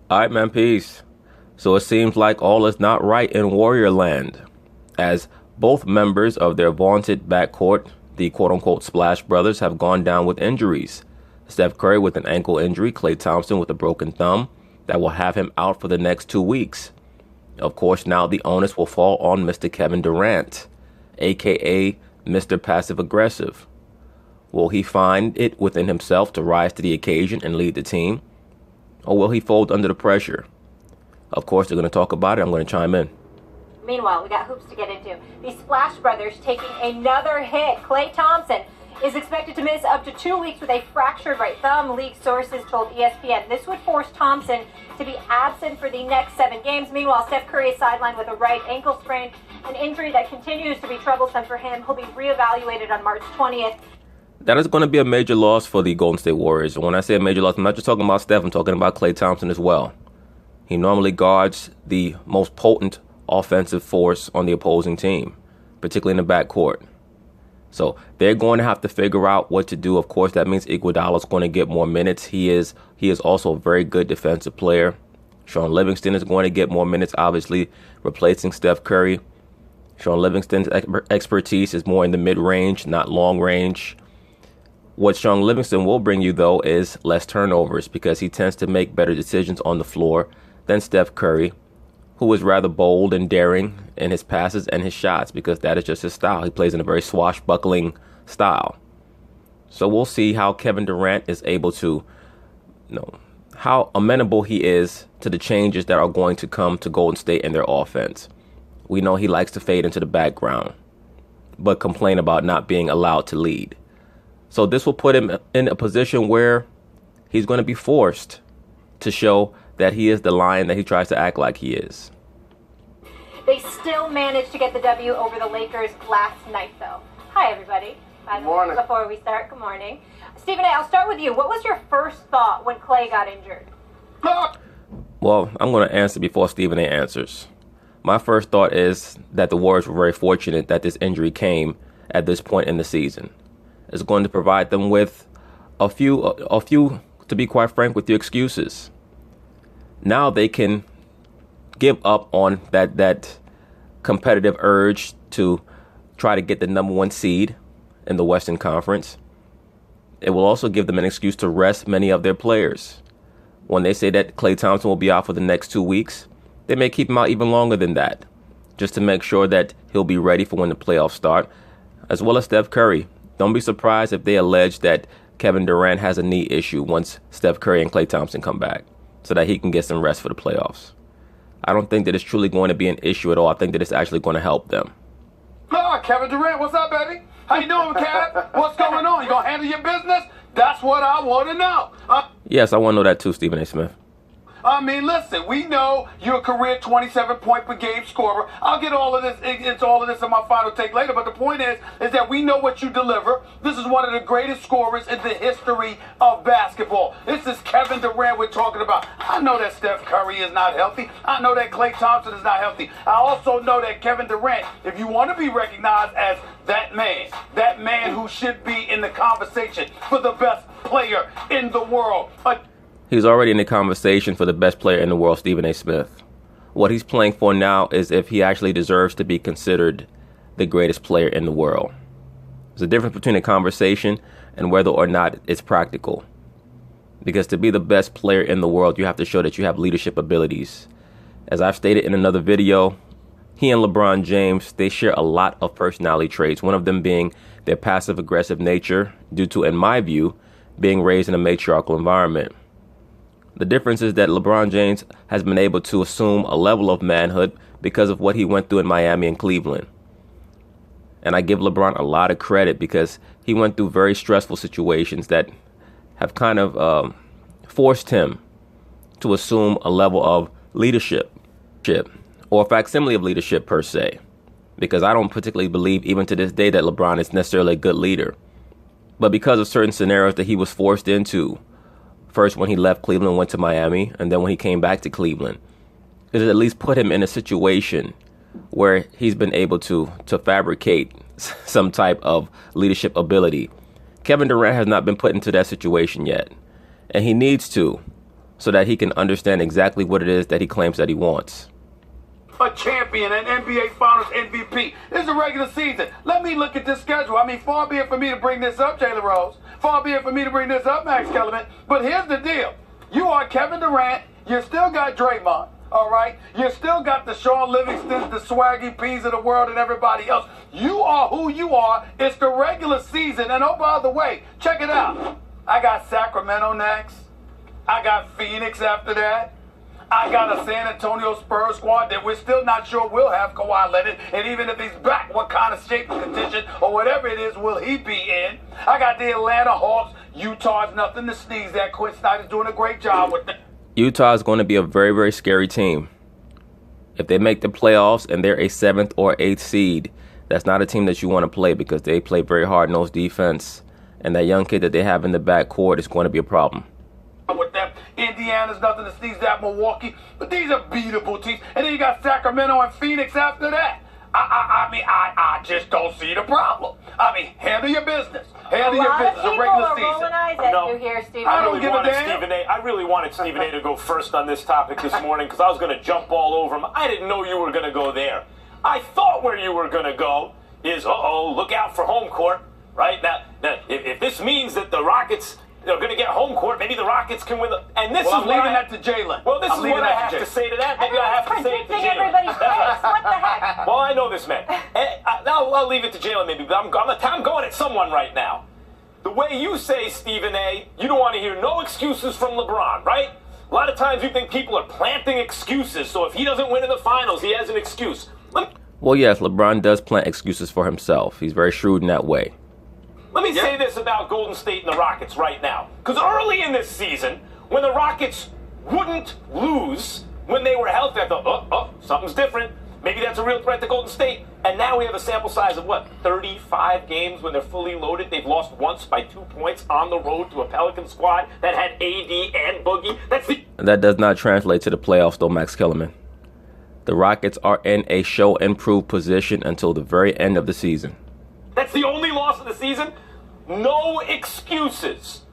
All right, man, peace. So it seems like all is not right in Warrior Land, as both members of their vaunted backcourt, the quote-unquote Splash Brothers, have gone down with injuries. Steph Curry with an ankle injury, Klay Thompson with a broken thumb that will have him out for the next 2 weeks. Of course, now the onus will fall on Mr. Kevin Durant, a.k.a. Mr. Passive Aggressive. Will he find it within himself to rise to the occasion and lead the team? Or will he fold under the pressure? Of course, they're going to talk about it. I'm going to chime in. Meanwhile, we got hoops to get into. The Splash Brothers taking another hit. Klay Thompson is expected to miss up to 2 weeks with a fractured right thumb, league sources told ESPN. This would force Thompson to be absent for the next 7 games. Meanwhile, Steph Curry is sidelined with a right ankle sprain, an injury that continues to be troublesome for him. He'll be reevaluated on March 20th. That is going to be a major loss for the Golden State Warriors. And when I say a major loss, I'm not just talking about Steph, I'm talking about Klay Thompson as well. He normally guards the most potent offensive force on the opposing team, particularly in the backcourt. So they're going to have to figure out what to do. Of course, that means Iguodala's going to get more minutes. He is also a very good defensive player. Shaun Livingston is going to get more minutes, obviously, replacing Steph Curry. Shaun Livingston's expertise is more in the mid-range, not long-range. What Shaun Livingston will bring you, though, is less turnovers because he tends to make better decisions on the floor than Steph Curry, who is rather bold and daring in his passes and his shots because that is just his style. He plays in a very swashbuckling style. So we'll see how Kevin Durant is able to, how amenable he is to the changes that are going to come to Golden State and their offense. We know he likes to fade into the background, but complain about not being allowed to lead. So this will put him in a position where he's going to be forced to show that he is the lion that he tries to act like he is. They still managed to get the W over the Lakers last night, though. Hi, everybody. Good morning. Before we start, good morning. Stephen A., I'll start with you. What was your first thought when Klay got injured? Well, I'm going to answer before Stephen A. answers. My first thought is that the Warriors were very fortunate that this injury came at this point in the season. It's going to provide them with a few, to be quite frank with you, excuses. Now they can give up on that competitive urge to try to get the number 1 seed in the Western Conference. It will also give them an excuse to rest many of their players. When they say that Klay Thompson will be out for the next 2 weeks, they may keep him out even longer than that, just to make sure that he'll be ready for when the playoffs start, as well as Steph Curry. Don't be surprised if they allege that Kevin Durant has a knee issue once Steph Curry and Klay Thompson come back so that he can get some rest for the playoffs. I don't think that it's truly going to be an issue at all. I think that it's actually going to help them. Kevin Durant, what's up, baby? How you doing, Kev? What's going on? You gonna handle your business? That's what I want to know. Yes, I want to know that too, Stephen A. Smith. I mean, listen, we know you're a career 27-point per game scorer. I'll get all of this in my final take later, but the point is that we know what you deliver. This is one of the greatest scorers in the history of basketball. This is Kevin Durant we're talking about. I know that Steph Curry is not healthy. I know that Klay Thompson is not healthy. I also know that Kevin Durant, if you want to be recognized as that man who should be in the conversation for the best player in the world. He's already in the conversation for the best player in the world, Stephen A. Smith. What he's playing for now is if he actually deserves to be considered the greatest player in the world. There's a difference between a conversation and whether or not it's practical. Because to be the best player in the world, you have to show that you have leadership abilities. As I've stated in another video, he and LeBron James, they share a lot of personality traits, one of them being their passive-aggressive nature due to, in my view, being raised in a matriarchal environment. The difference is that LeBron James has been able to assume a level of manhood because of what he went through in Miami and Cleveland. And I give LeBron a lot of credit because he went through very stressful situations that have kind of forced him to assume a level of leadership, or a facsimile of leadership per se. Because I don't particularly believe even to this day that LeBron is necessarily a good leader. But because of certain scenarios that he was forced into, first when he left Cleveland and went to Miami, and then when he came back to Cleveland, it has at least put him in a situation where he's been able to fabricate some type of leadership ability. Kevin Durant has not been put into that situation yet, and he needs to, so that he can understand exactly what it is that he claims that he wants. A champion, an NBA Finals MVP. This is the regular season. Let me look at this schedule. I mean, far be it for me to bring this up, Jalen Rose. Far be it for me to bring this up, Max Kellerman. But here's the deal. You are Kevin Durant. You still got Draymond. All right? You still got the Sean Livingston, the Swaggy P's of the world, and everybody else. You are who you are. It's the regular season. And oh, by the way, check it out. I got Sacramento next. I got Phoenix after that. I got a San Antonio Spurs squad that we're still not sure will have Kawhi Leonard. And even if he's back, what kind of shape and condition or whatever it is will he be in? I got the Atlanta Hawks. Utah's nothing to sneeze at. Quinn Snyder's doing a great job with them. Utah is going to be a very, very scary team. If they make the playoffs and they're a 7th or 8th seed, that's not a team that you want to play because they play very hard-nosed defense. And that young kid that they have in the backcourt is going to be a problem. With them, Indiana's nothing to sneeze at. Milwaukee, but these are beatable teams. And then you got Sacramento and Phoenix after that. I just don't see the problem. I mean, handle your business. Handle your business. A regular season. Rolling eyes at you here, Stephen. I don't give a damn. I really wanted Stephen A to go first on this topic this morning because I was going to jump all over him. I didn't know you were going to go there. I thought where you were going to go is, look out for home court, right? Now if this means that the Rockets are going to get home court, maybe the Rockets can win. I'm leaving that to Jalen. Well, this is what I have to say to that. Maybe I have to say it to Jalen. Everybody's face. What the heck? Well, I know this man. I'll leave it to Jalen maybe, but I'm going at someone right now. The way you say, Stephen A., you don't want to hear no excuses from LeBron, right? A lot of times you think people are planting excuses, so if he doesn't win in the finals, he has an excuse. Well, yes, LeBron does plant excuses for himself. He's very shrewd in that way. Let me say this about Golden State and the Rockets right now. Because early in this season, when the Rockets wouldn't lose when they were healthy, I thought, something's different. Maybe that's a real threat to Golden State. And now we have a sample size of, 35 games when they're fully loaded. They've lost once by 2 points on the road to a Pelican squad that had AD and Boogie. That does not translate to the playoffs, though, Max Kellerman. The Rockets are in a show-and-prove position until the very end of the season. That's the only loss of the season. No excuses.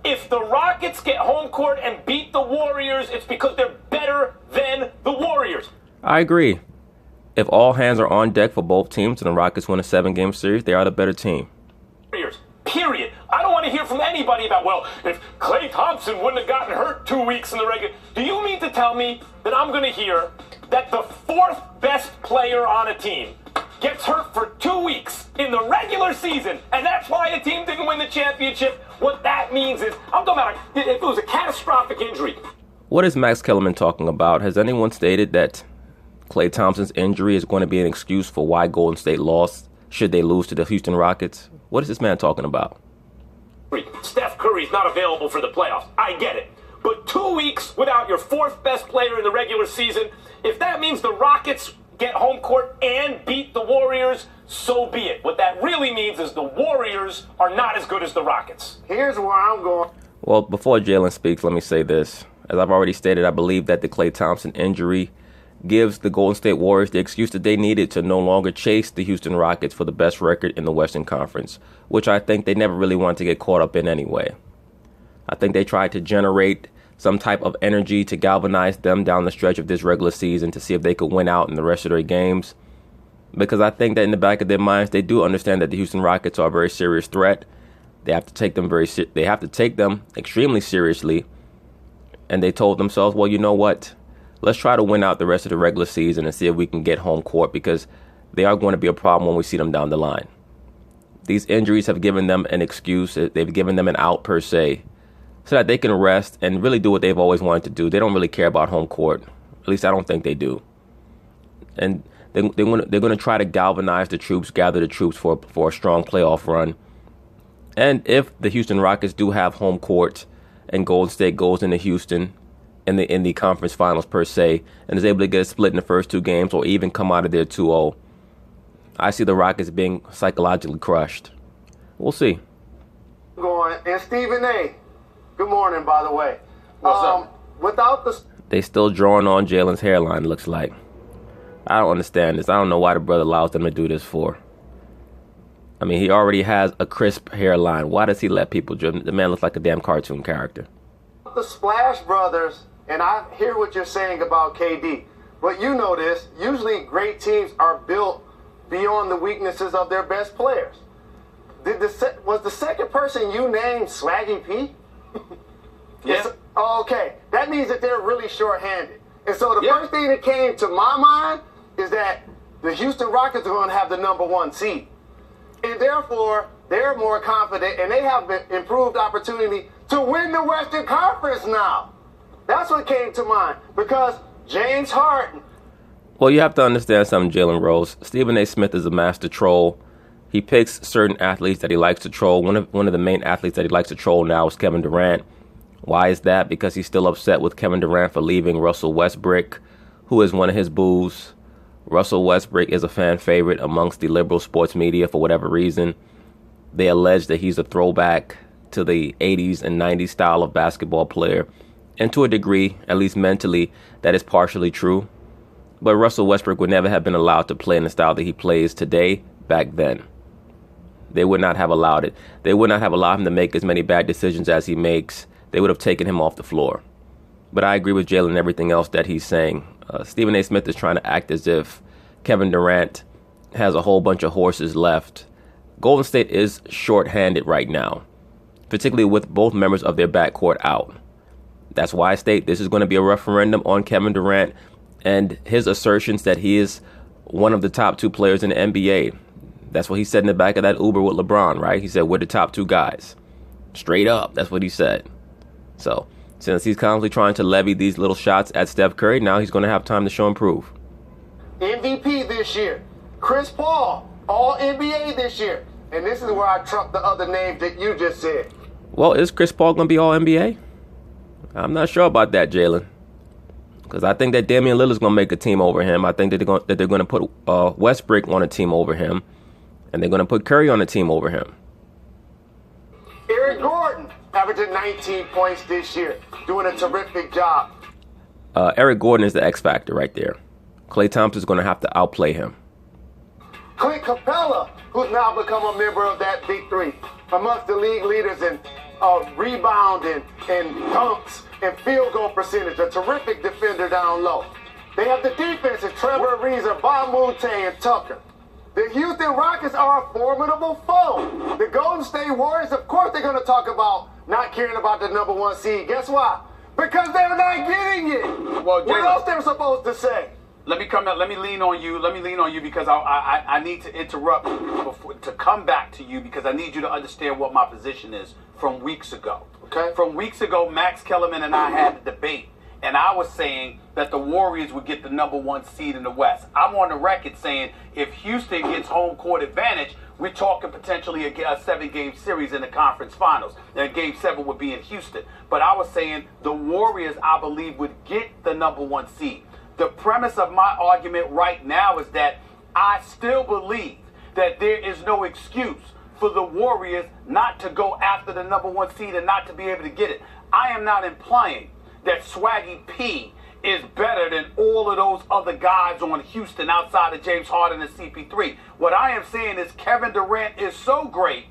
If the Rockets get home court and beat the Warriors, it's because they're better than the Warriors. I agree. If all hands are on deck for both teams and the Rockets win a 7-game series, they are the better team. Warriors, period. I don't want to hear from anybody about, if Klay Thompson wouldn't have gotten hurt 2 weeks in the regular. Do you mean to tell me that I'm going to hear that the 4th best player on a team gets hurt for 2 weeks in the regular season, and that's why a team didn't win the championship? What that means is, I'm talking about if it was a catastrophic injury. What is Max Kellerman talking about? Has anyone stated that Klay Thompson's injury is going to be an excuse for why Golden State lost should they lose to the Houston Rockets? What is this man talking about? Steph Curry's not available for the playoffs. I get it. But 2 weeks without your 4th best player in the regular season, if that means the Rockets get home court and beat the Warriors, so be it. What that really means is the Warriors are not as good as the Rockets. Here's where I'm going. Well, before Jalen speaks, let me say this. As I've already stated, I believe that the Klay Thompson injury gives the Golden State Warriors the excuse that they needed to no longer chase the Houston Rockets for the best record in the Western Conference, which I think they never really wanted to get caught up in anyway. I think they tried to generate some type of energy to galvanize them down the stretch of this regular season to see if they could win out in the rest of their games. Because I think that in the back of their minds, they do understand that the Houston Rockets are a very serious threat. They have to take them extremely seriously. And they told themselves, well, you know what? Let's try to win out the rest of the regular season and see if we can get home court, because they are going to be a problem when we see them down the line. These injuries have given them an excuse. They've given them an out, per se, so that they can rest and really do what they've always wanted to do. They don't really care about home court. At least I don't think they do. And they're going to try to galvanize the troops, gather the troops for a strong playoff run. And if the Houston Rockets do have home court and Golden State goes into Houston in the conference finals, per se, and is able to get a split in the first 2 games or even come out of there 2-0, I see the Rockets being psychologically crushed. We'll see. And Stephen A., good morning, by the way. What's up? They still drawing on Jalen's hairline, looks like. I don't understand this. I don't know why the brother allows them to do this for. I mean, he already has a crisp hairline. Why does he let people draw? The man looks like a damn cartoon character. The Splash Brothers, and I hear what you're saying about KD, but you know this, usually great teams are built beyond the weaknesses of their best players. Was the second person you named Swaggy P? Yeah. Okay, that means that they're really short-handed. And so the first thing that came to my mind is that the Houston Rockets are going to have the number 1 seed. And therefore, they're more confident, and they have an improved opportunity to win the Western Conference now. That's what came to mind, because James Harden. Well, you have to understand something, Jalen Rose. Stephen A. Smith is a master troll. He picks certain athletes that he likes to troll. One of the main athletes that he likes to troll now is Kevin Durant. Why is that? Because he's still upset with Kevin Durant for leaving Russell Westbrook, who is one of his boos. Russell Westbrook is a fan favorite amongst the liberal sports media for whatever reason. They allege that he's a throwback to the 80s and 90s style of basketball player. And to a degree, at least mentally, that is partially true. But Russell Westbrook would never have been allowed to play in the style that he plays today back then. They would not have allowed it. They would not have allowed him to make as many bad decisions as he makes. They would have taken him off the floor. But I agree with Jalen and everything else that he's saying. Stephen A. Smith is trying to act as if Kevin Durant has a whole bunch of horses left. Golden State is short-handed right now, particularly with both members of their backcourt out. That's why I state this is going to be a referendum on Kevin Durant and his assertions that he is one of the top 2 players in the NBA. That's what he said in the back of that Uber with LeBron, right? He said, we're the top 2 guys. Straight up, that's what he said. So, since he's constantly trying to levy these little shots at Steph Curry, now he's going to have time to show and prove. MVP this year. Chris Paul, all NBA this year. And this is where I trump the other names that you just said. Well, is Chris Paul going to be all NBA? I'm not sure about that, Jalen. Because I think that Damian Lillard's going to make a team over him. I think that they're going to put Westbrook on a team over him. And they're going to put Curry on a team over him. Eric Gordon averaging 19 points this year, doing a terrific job. Eric Gordon is the X factor right there. Klay Thompson's going to have to outplay him. Clint Capella, who's now become a member of that Big Three, amongst the league leaders in rebounding and dunks and field goal percentage, a terrific defender down low. They have the defense of Trevor Ariza, Bob Moute, and Tucker. The Houston Rockets are a formidable foe. The Golden State Warriors, of course, they're going to talk about not caring about the number 1 seed. Guess why? Because they're not getting it. Well, what else they're supposed to say? Let me come. Let me lean on you. Let me lean on you because I need to interrupt to come back to you because I need you to understand what my position is from weeks ago. Okay. From weeks ago, Max Kellerman and I had a debate, and I was saying that the Warriors would get the number 1 seed in the West. I'm on the record saying if Houston gets home court advantage, we're talking potentially a 7-game series in the conference finals. And Game 7 would be in Houston. But I was saying the Warriors, I believe, would get the number 1 seed. The premise of my argument right now is that I still believe that there is no excuse for the Warriors not to go after the number 1 seed and not to be able to get it. I am not implying that Swaggy P is better than all of those other guys on Houston outside of James Harden and CP3. What I am saying is Kevin Durant is so great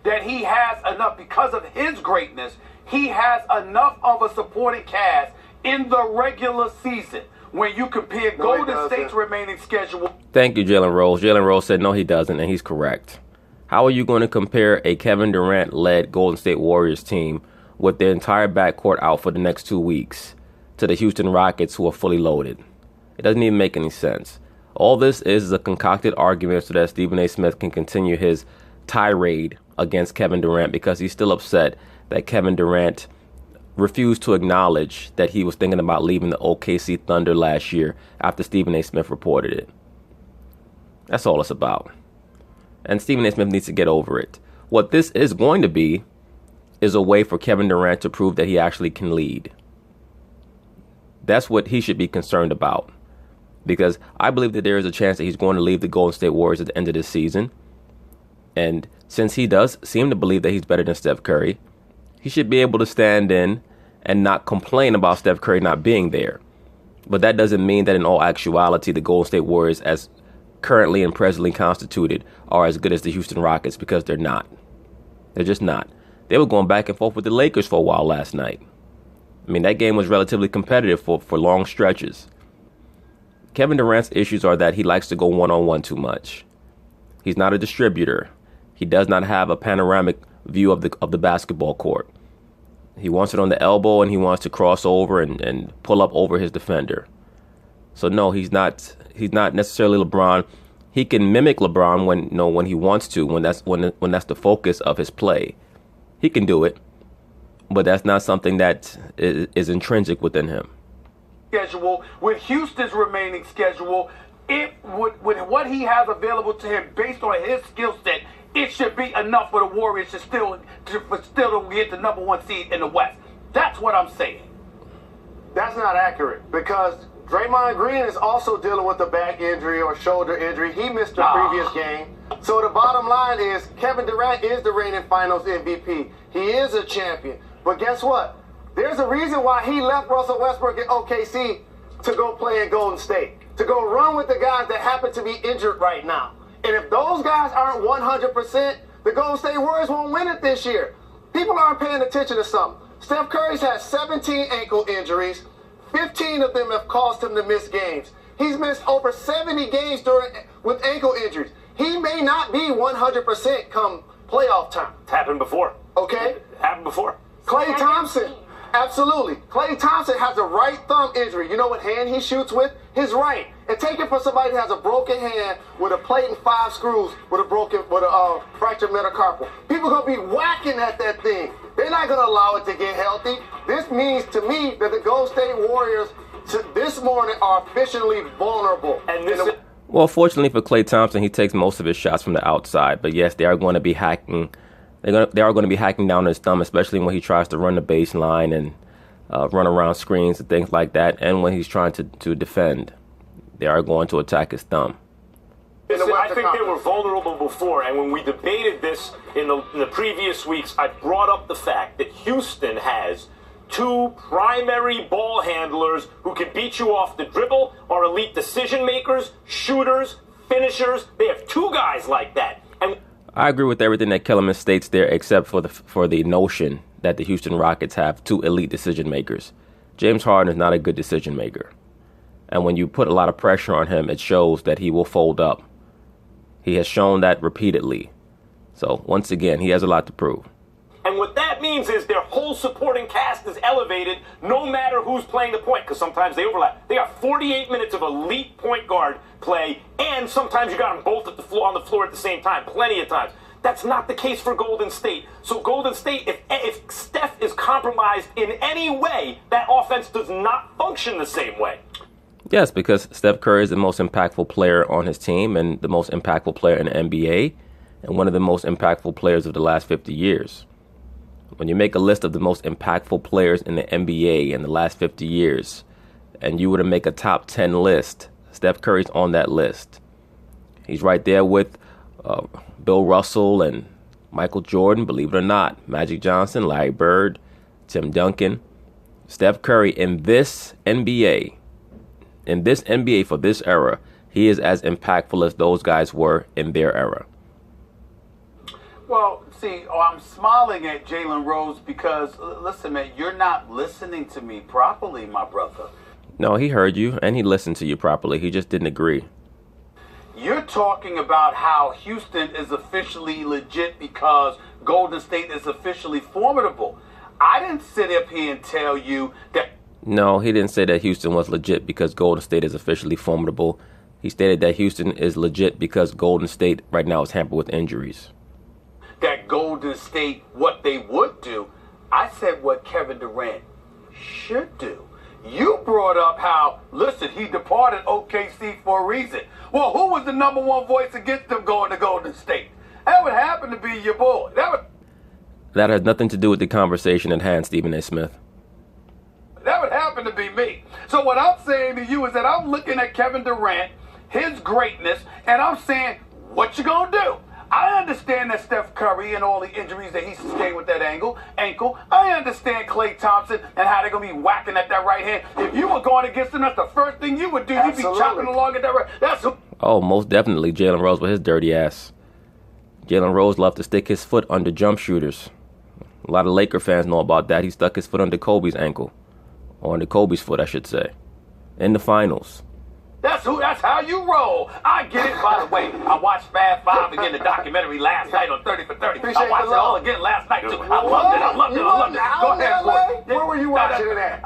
that he has enough, because of his greatness, he has enough of a supporting cast in the regular season when you compare Golden State's remaining schedule. Thank you, Jalen Rose. Jalen Rose said no, he doesn't, and he's correct. How are you going to compare a Kevin Durant-led Golden State Warriors team with their entire backcourt out for the next 2 weeks to the Houston Rockets, who are fully loaded? It doesn't even make any sense. All this is a concocted argument so that Stephen A. Smith can continue his tirade against Kevin Durant because he's still upset that Kevin Durant refused to acknowledge that he was thinking about leaving the OKC Thunder last year after Stephen A. Smith reported it. That's all it's about. And Stephen A. Smith needs to get over it. What this is going to be is a way for Kevin Durant to prove that he actually can lead. That's what he should be concerned about. Because I believe that there is a chance that he's going to leave the Golden State Warriors at the end of this season. And since he does seem to believe that he's better than Steph Curry, he should be able to stand in and not complain about Steph Curry not being there. But that doesn't mean that in all actuality, the Golden State Warriors, as currently and presently constituted, are as good as the Houston Rockets, because they're not. They're just not. They were going back and forth with the Lakers for a while last night. I mean, that game was relatively competitive for long stretches. Kevin Durant's issues are that he likes to go one-on-one too much. He's not a distributor. He does not have a panoramic view of the basketball court. He wants it on the elbow, and he wants to cross over and pull up over his defender. So no, he's not necessarily LeBron. He can mimic LeBron when he wants to, when that's the focus of his play. He can do it, but that's not something that is intrinsic within him. Schedule with Houston's remaining schedule, with what he has available to him based on his skill set, it should be enough for the Warriors to still get the number 1 seed in the West. That's what I'm saying. That's not accurate because Draymond Green is also dealing with a back injury or shoulder injury. He missed the previous game. So the bottom line is Kevin Durant is the reigning Finals MVP. He is a champion. But guess what? There's a reason why he left Russell Westbrook at OKC to go play in Golden State, to go run with the guys that happen to be injured right now. And if those guys aren't 100%, the Golden State Warriors won't win it this year. People aren't paying attention to something. Steph Curry's had 17 ankle injuries. 15 of them have caused him to miss games. He's missed over 70 games with ankle injuries. He may not be 100% come playoff time. It's happened before. Okay? It happened before. Klay Thompson. Absolutely. Klay Thompson has a right thumb injury. You know what hand he shoots with? His right. And take it for somebody that has a broken hand with a plate and 5 screws with a fractured metacarpal. People are going to be whacking at that thing. They're not going to allow it to get healthy. This means to me that the Golden State Warriors this morning are officially vulnerable. And well, fortunately for Klay Thompson, he takes most of his shots from the outside. But yes, they are going to be hacking. They are going to be hacking down his thumb, especially when he tries to run the baseline and run around screens and things like that, and when he's trying to defend. They are going to attack his thumb. I think they were vulnerable before, and when we debated this in the previous weeks, I brought up the fact that Houston has 2 primary ball handlers who can beat you off the dribble, are elite decision makers, shooters, finishers. They have 2 guys like that. And I agree with everything that Kellerman states there, except for the notion that the Houston Rockets have 2 elite decision makers. James Harden is not a good decision maker. And when you put a lot of pressure on him, it shows that he will fold up. He has shown that repeatedly. So, once again, he has a lot to prove. And what that means is their whole supporting cast is elevated no matter who's playing the point, because sometimes they overlap. They got 48 minutes of elite point guard play, and sometimes you got them both on the floor at the same time, plenty of times. That's not the case for Golden State. So Golden State, if Steph is compromised in any way, that offense does not function the same way. Yes, because Steph Curry is the most impactful player on his team and the most impactful player in the NBA and one of the most impactful players of the last 50 years. When you make a list of the most impactful players in the NBA in the last 50 years and you were to make a top 10 list, Steph Curry's on that list. He's right there with Bill Russell and Michael Jordan, believe it or not, Magic Johnson, Larry Bird, Tim Duncan. Steph Curry in this NBA for this era, he is as impactful as those guys were in their era. Well, see, I'm smiling at Jalen Rose because, listen, man, you're not listening to me properly, my brother. No, he heard you, and he listened to you properly. He just didn't agree. You're talking about how Houston is officially legit because Golden State is officially formidable. I didn't sit up here and tell you that. No, he didn't say that Houston was legit because Golden State is officially formidable. He stated that Houston is legit because Golden State right now is hampered with injuries. That Golden State, what they would do. I said what Kevin Durant should do. You brought up how, listen, he departed OKC for a reason. Well, who was the number 1 voice against them going to Golden State? That would happen to be your boy. That has nothing to do with the conversation at hand, Stephen A. Smith. That would happen to be me. So what I'm saying to you is that I'm looking at Kevin Durant, his greatness, and I'm saying, what you gonna do? I understand that Steph Curry and all the injuries that he sustained with that ankle. I understand Klay Thompson and how they're going to be whacking at that right hand. If you were going against him, that's the first thing you would do. Absolutely. You'd be chopping along at that right. That's who. Oh, most definitely Jalen Rose with his dirty ass. Jalen Rose loved to stick his foot under jump shooters. A lot of Laker fans know about that. He stuck his foot under Kobe's ankle. or under Kobe's foot, I should say, in the finals. That's how you roll. I get it. By the way, I watched Fab 5 again, the documentary last night on 30 for 30. I watched it all again last night too. I loved it. Go ahead, boy. Where were you watching it at?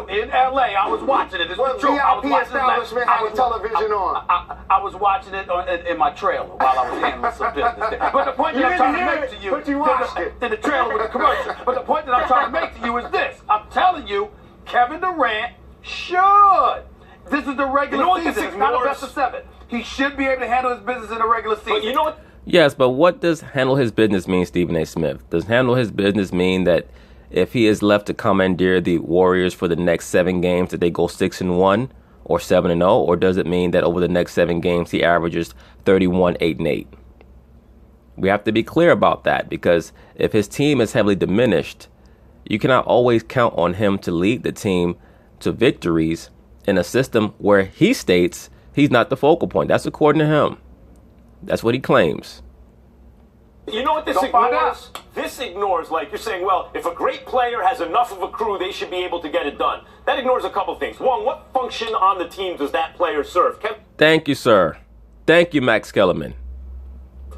In LA. I was watching it. It's What the truth. I was VIP watching establishment had the television on? I was watching it in my trailer while I was handling some business there. But the point that I'm trying to make to you, but you watched it in the trailer with the commercial. But the point that I'm trying to make to you is this: I'm telling you, Kevin Durant should. This is the regular season. It's not a best of 7. He should be able to handle his business in the regular season. But you know what? Yes, but what does handle his business mean, Stephen A. Smith? Does handle his business mean that if he is left to commandeer the Warriors for the next 7 games, that they go 6-1 or 7-0, or does it mean that over the next 7 games he averages 31, 8-8? We have to be clear about that, because if his team is heavily diminished, you cannot always count on him to lead the team to victories in a system where he states he's not the focal point. That's according to him. That's what he claims. You know what this ignores? This ignores, like you're saying, well, if a great player has enough of a crew, they should be able to get it done. That ignores a couple things. One, what function on the team does that player serve? Thank you, sir. Thank you, Max Kellerman.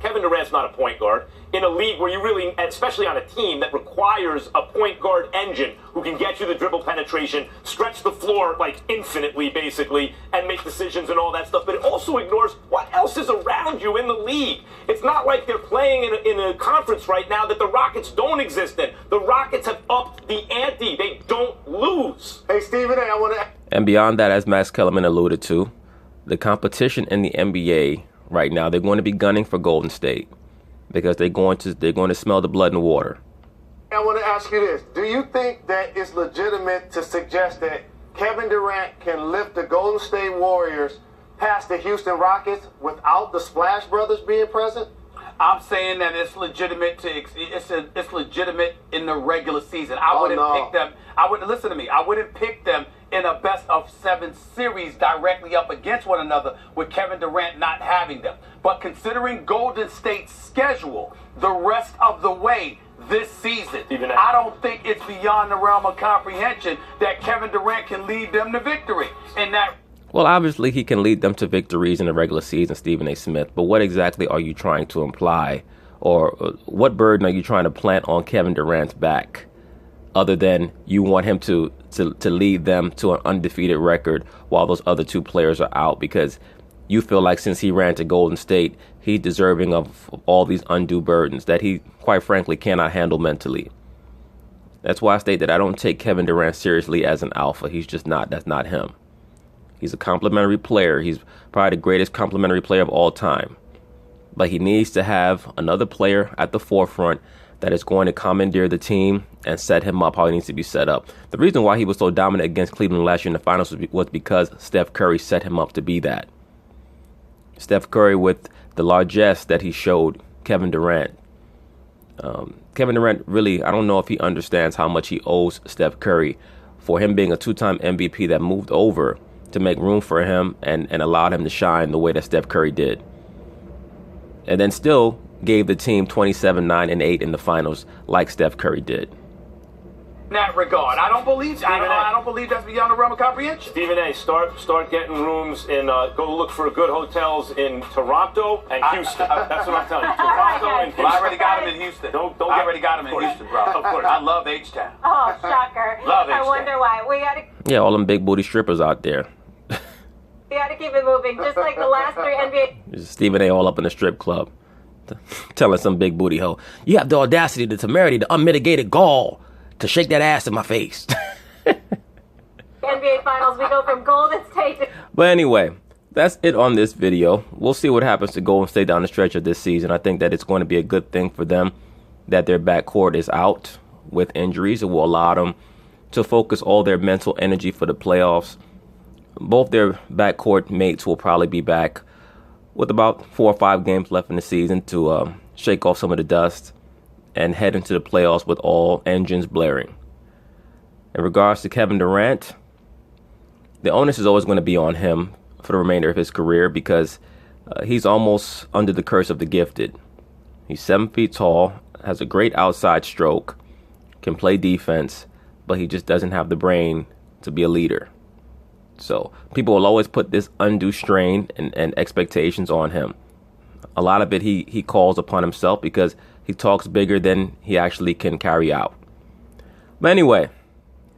Kevin Durant's not a point guard. In a league where you really, especially on a team that requires a point guard engine who can get you the dribble penetration, stretch the floor like infinitely, basically, and make decisions and all that stuff. But it also ignores what else is around you in the league. It's not like they're playing in a conference right now that the Rockets don't exist in. The Rockets have upped the ante. They don't lose. Hey, Stephen A., I want to... And beyond that, as Max Kellerman alluded to, the competition in the NBA right now, they're going to be gunning for Golden State, because they're going to smell the blood in the water. I want to ask you this. Do you think that it's legitimate to suggest that Kevin Durant can lift the Golden State Warriors past the Houston Rockets without the Splash Brothers being present? I'm saying that it's legitimate it's legitimate in the regular season. I wouldn't pick them. Listen to me. I wouldn't pick them in a best of 7 series directly up against one another with Kevin Durant not having them. But considering Golden State's schedule the rest of the way this season, I don't think it's beyond the realm of comprehension that Kevin Durant can lead them to victory. Well, obviously he can lead them to victories in the regular season, Stephen A. Smith, but what exactly are you trying to imply, or what burden are you trying to plant on Kevin Durant's back, other than you want him to lead them to an undefeated record while those other 2 players are out, because you feel like since he ran to Golden State, he's deserving of all these undue burdens that he, quite frankly, cannot handle mentally. That's why I state that I don't take Kevin Durant seriously as an alpha. He's just not. That's not him. He's a complimentary player. He's probably the greatest complimentary player of all time. But he needs to have another player at the forefront that is going to commandeer the team and set him up how he needs to be set up. The reason why he was so dominant against Cleveland last year in the finals was because Steph Curry set him up to be that. Steph Curry, with the largesse that he showed Kevin Durant. Kevin Durant really, I don't know if he understands how much he owes Steph Curry for him being a 2-time MVP that moved over to make room for him and allowed him to shine the way that Steph Curry did. And then still gave the team 27, 9, and 8 in the finals like Steph Curry did. In that regard, I don't believe that's beyond the realm of comprehension. Stephen A., start getting rooms in, go look for good hotels in Toronto and Houston. That's what I'm telling you. Toronto and Houston. I already got him in Houston. I already got him in Houston, bro. Of course. I love H-Town. Oh, shocker. Love H-Town. I wonder why. We Yeah, all them big booty strippers out there. gotta keep it moving, just like the last 3 NBA. Stephen A. all up in the strip club, telling some big booty hoe, "You have the audacity, the temerity, the unmitigated gall to shake that ass in my face." NBA Finals, we go from Golden State to... But anyway, that's it on this video. We'll see what happens to Golden State down the stretch of this season. I think that it's going to be a good thing for them that their backcourt is out with injuries. It will allow them to focus all their mental energy for the playoffs. Both their backcourt mates will probably be back with about 4 or 5 games left in the season to shake off some of the dust and head into the playoffs with all engines blaring. In regards to Kevin Durant, the onus is always going to be on him for the remainder of his career because he's almost under the curse of the gifted. He's 7 feet tall, has a great outside stroke, can play defense, but he just doesn't have the brain to be a leader. So people will always put this undue strain and expectations on him. A lot of it he calls upon himself because he talks bigger than he actually can carry out. But anyway,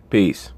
peace.